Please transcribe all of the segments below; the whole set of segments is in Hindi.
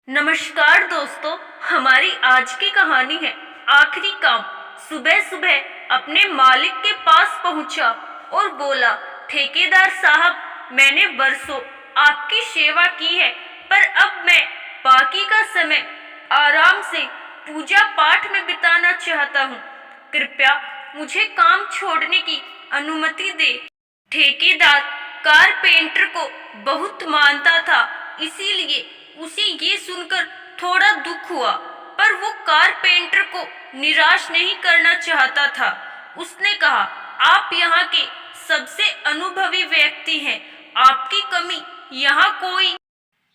नमस्कार दोस्तों, हमारी आज की कहानी है आखिरी काम। सुबह सुबह अपने मालिक के पास पहुंचा और बोला, ठेकेदार साहब, मैंने बरसों आपकी सेवा की है, पर अब मैं बाकी का समय आराम से पूजा पाठ में बिताना चाहता हूँ। कृपया मुझे काम छोड़ने की अनुमति दे। ठेकेदार कारपेंटर को बहुत मानता था, इसीलिए उसे ये सुनकर थोड़ा दुख हुआ, पर वो कारपेंटर को निराश नहीं करना चाहता था। उसने कहा, आप यहाँ के सबसे अनुभवी व्यक्ति हैं, आपकी कमी यहाँ कोई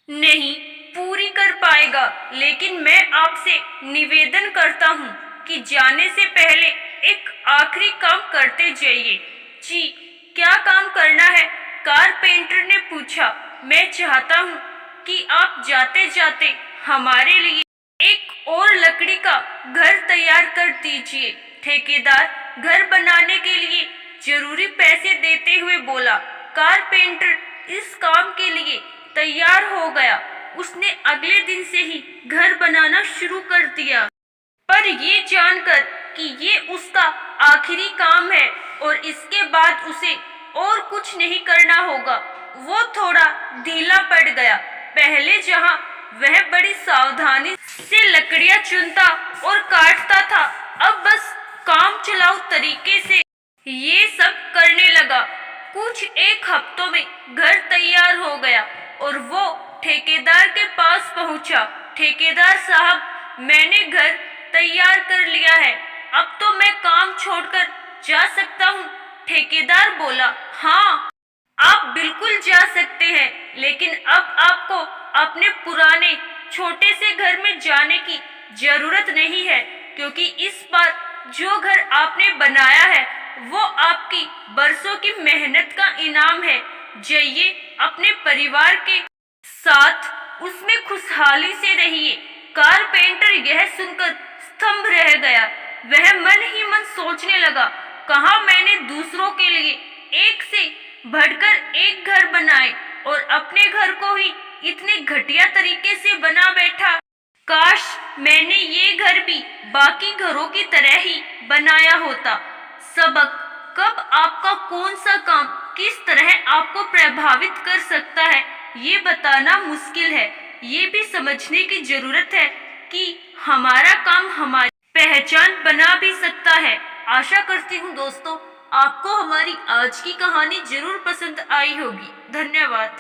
नहीं पूरी कर पाएगा, लेकिन मैं आपसे निवेदन करता हूँ कि जाने से पहले एक आखिरी काम करते जाइए। जी, क्या काम करना है? कारपेंटर ने पूछा। मैं चाहता हूँ कि आप जाते जाते हमारे लिए एक और लकड़ी का घर तैयार कर दीजिए। ठेकेदार घर बनाने के लिए जरूरी पैसे देते हुए बोला। कारपेंटर इस काम के लिए तैयार हो गया। उसने अगले दिन से ही घर बनाना शुरू कर दिया, पर ये जानकर कि ये उसका आखिरी काम है और इसके बाद उसे और कुछ नहीं करना होगा, वो थोड़ा ढीला पड़ गया। पहले जहां वह बड़ी सावधानी से लकड़ियां चुनता और काटता था, अब बस काम चलाऊ तरीके से ये सब करने लगा। कुछ एक हफ्तों में घर तैयार हो गया और वो ठेकेदार के पास पहुंचा। ठेकेदार साहब, मैंने घर तैयार कर लिया है, अब तो मैं काम छोड़कर जा सकता हूँ। ठेकेदार बोला, हाँ, आप बिल्कुल जा सकते हैं, लेकिन अब आपको अपने पुराने छोटे से घर में जाने की जरूरत नहीं है, क्योंकि इस बार जो घर आपने बनाया है वो आपकी बरसों की मेहनत का इनाम है। जाइए, अपने परिवार के साथ उसमें खुशहाली से रहिए। कारपेंटर यह सुनकर स्तंभ रह गया। वह मन ही मन सोचने लगा, कहाँ मैंने दूसरों के लिए एक से बढ़कर एक घर बनाए और अपने घर को ही इतने घटिया तरीके से बना बैठा। काश मैंने ये घर भी बाकी घरों की तरह ही बनाया होता। सबक, कब आपका कौन सा काम किस तरह आपको प्रभावित कर सकता है, ये बताना मुश्किल है। ये भी समझने की जरूरत है कि हमारा काम हमारी पहचान बना भी सकता है। आशा करती हूँ दोस्तों, आपको हमारी आज की कहानी जरूर पसंद आई होगी। धन्यवाद।